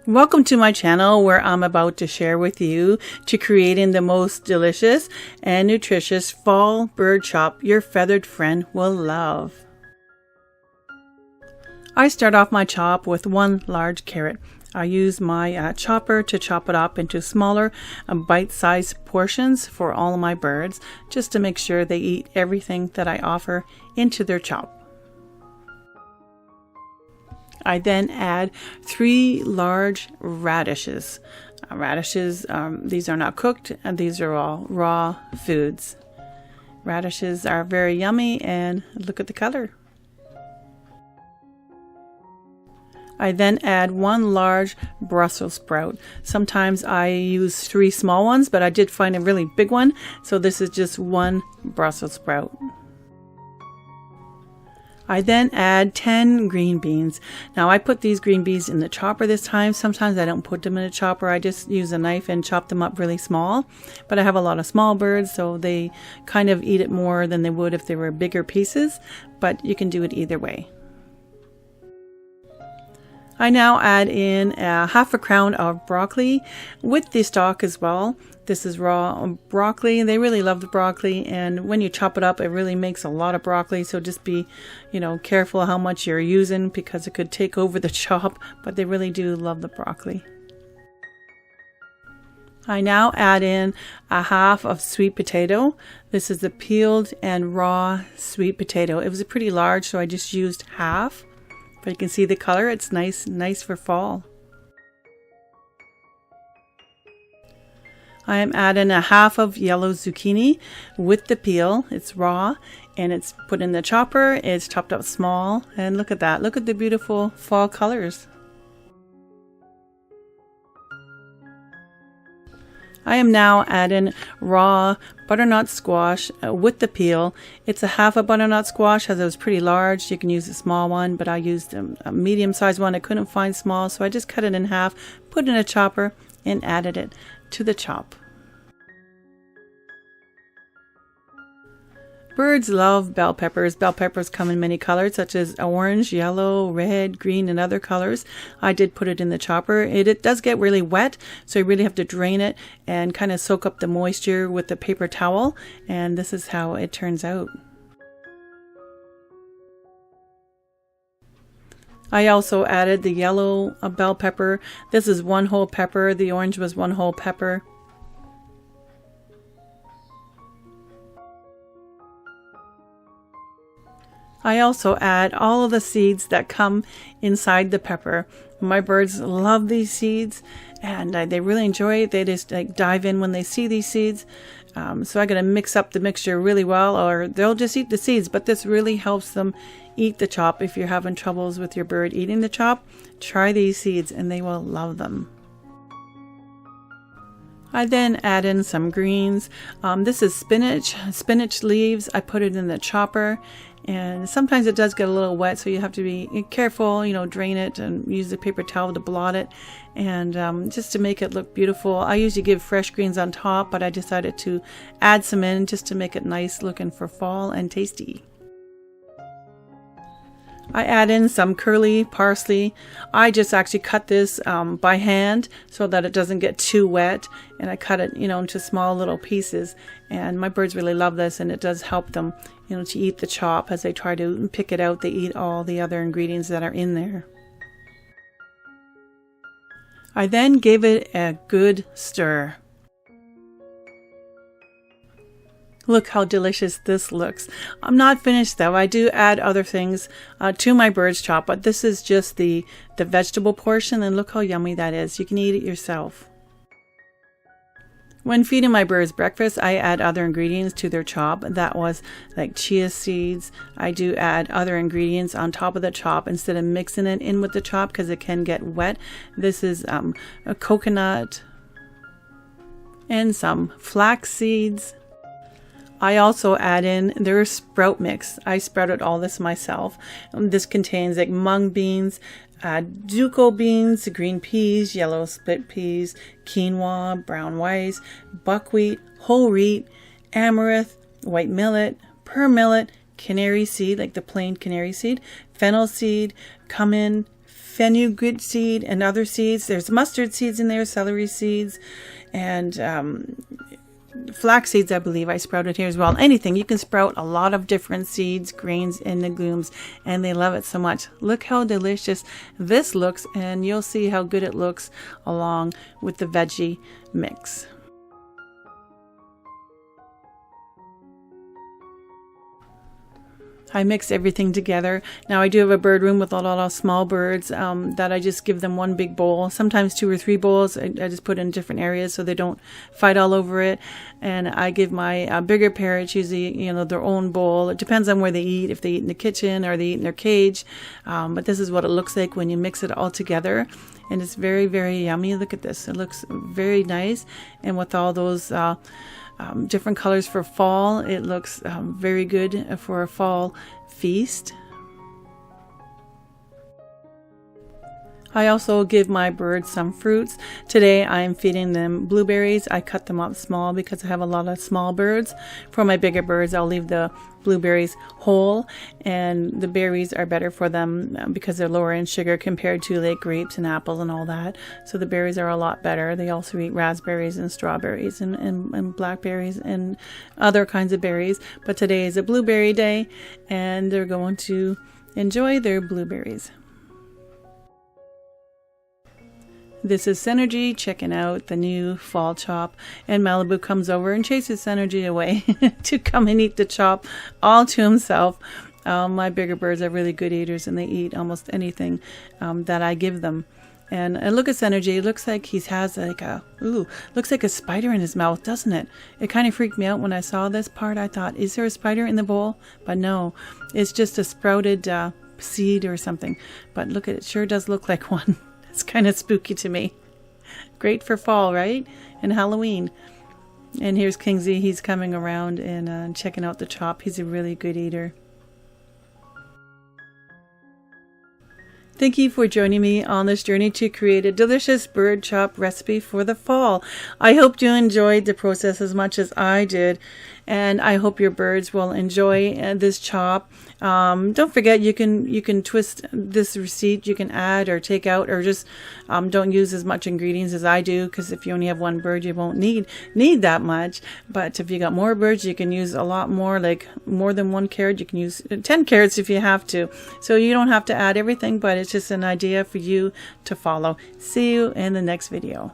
Welcome to my channel where I'm about to share with you to creating the most delicious and nutritious fall bird chop your feathered friend will love. I start off my chop with one large carrot. I use my chopper to chop it up into smaller bite-sized portions for all of my birds, just to make sure they eat everything that I offer into their chop. I then add 3 large radishes. These are not cooked, and these are all raw foods. Radishes are very yummy, and look at the color. I then add 1 large Brussels sprout. Sometimes I use 3 small ones, but I did find a really big one, so this is just 1 Brussels sprout. I then add 10 green beans. Now I put these green beans in the chopper this time. Sometimes I don't put them in a chopper. I just use a knife and chop them up really small. But I have a lot of small birds, so they kind of eat it more than they would if they were bigger pieces. But you can do it either way. I now add in half a crown of broccoli with the stalk as well. This is raw broccoli. They really love the broccoli, and when you chop it up, it really makes a lot of broccoli. So just be, careful how much you're using because it could take over the chop, but they really do love the broccoli. I now add in a half of sweet potato. This is the peeled and raw sweet potato. It was pretty large, so I just used half. But you can see the color. It's nice for fall. I am adding a half of yellow zucchini with the peel. It's raw and it's put in the chopper. It's chopped up small, and look at that. Look at the beautiful fall colors. I am now adding raw butternut squash with the peel. It's a half a butternut squash, as it was pretty large. You can use a small one, but I used a medium-sized one. I couldn't find small, so I just cut it in half, put it in a chopper, and added it to the chop. Birds love bell peppers. Bell peppers come in many colors, such as orange, yellow, red, green, and other colors. I did put it in the chopper. It does get really wet, so you really have to drain it and kind of soak up the moisture with the paper towel, and this is how it turns out. I also added the yellow bell pepper. This is 1 whole pepper. The orange was 1 whole pepper. I also add all of the seeds that come inside the pepper. My birds love these seeds, and they really enjoy it. They just dive in when they see these seeds. So I got to mix up the mixture really well, or they'll just eat the seeds. But this really helps them eat the chop. If you're having troubles with your bird eating the chop, try these seeds and they will love them. I then add in some greens. This is spinach leaves. I put it in the chopper, and sometimes it does get a little wet, so you have to be careful, drain it and use the paper towel to blot it, and just to make it look beautiful. I usually give fresh greens on top, but I decided to add some in just to make it nice looking for fall and tasty. I add in some curly parsley. I just actually cut this by hand so that it doesn't get too wet, and I cut it into small little pieces, and my birds really love this, and it does help them to eat the chop. As they try to pick it out, they eat all the other ingredients that are in there. I then give it a good stir. Look how delicious this looks. I'm not finished though. I do add other things to my bird's chop, but this is just the vegetable portion, and look how yummy that is. You can eat it yourself. When feeding my birds breakfast, I add other ingredients to their chop. That was like chia seeds. I do add other ingredients on top of the chop instead of mixing it in with the chop because it can get wet. This is a coconut and some flax seeds. I also add in their sprout mix. I sprouted all this myself. This contains like mung beans, duco beans, green peas, yellow split peas, quinoa, brown rice, buckwheat, whole wheat, amaranth, white millet, pearl millet, canary seed, like the plain canary seed, fennel seed, cumin, fenugreek seed and other seeds. There's mustard seeds in there, celery seeds, and flax seeds, I believe I sprouted here as well. Anything. You can sprout a lot of different seeds, grains, and legumes, and they love it so much. Look how delicious this looks, and you'll see how good it looks along with the veggie mix. I mix everything together. Now I do have a bird room with a lot of small birds that I just give them one big bowl, sometimes 2 or 3 bowls. I just put in different areas so they don't fight all over it. And I give my bigger parrots usually, you know, their own bowl. It depends on where they eat, if they eat in the kitchen or they eat in their cage. But this is what it looks like when you mix it all together. And it's very, very yummy. Look at this. It looks very nice. And with all those different colors for fall, it looks very good for a fall feast. I also give my birds some fruits. Today I'm feeding them blueberries. I cut them up small because I have a lot of small birds. For my bigger birds, I'll leave the blueberries whole, and the berries are better for them because they're lower in sugar compared to like grapes and apples and all that. So the berries are a lot better. They also eat raspberries and strawberries and blackberries and other kinds of berries. But today is a blueberry day, and they're going to enjoy their blueberries. This is Synergy checking out the new fall chop, and Malibu comes over and chases Synergy away to come and eat the chop all to himself. My bigger birds are really good eaters, and they eat almost anything that I give them. And I look at Synergy. It looks like he has like looks like a spider in his mouth, doesn't it? It kind of freaked me out when I saw this part. I thought, is there a spider in the bowl? But no, it's just a sprouted seed or something. But look at it, sure does look like one. It's kind of spooky to me. Great for fall, right? And Halloween. And here's Kingsley. He's coming around and checking out the chop. He's a really good eater. Thank you for joining me on this journey to create a delicious bird chop recipe for the fall. I hope you enjoyed the process as much as I did, and I hope your birds will enjoy this chop. Don't forget, you can twist this receipt. You can add or take out, or just don't use as much ingredients as I do, because if you only have one bird, you won't need that much. But if you got more birds, you can use a lot more, like more than 1 carrot. You can use 10 carrots if you have to. So you don't have to add everything, but it's just an idea for you to follow. See you in the next video.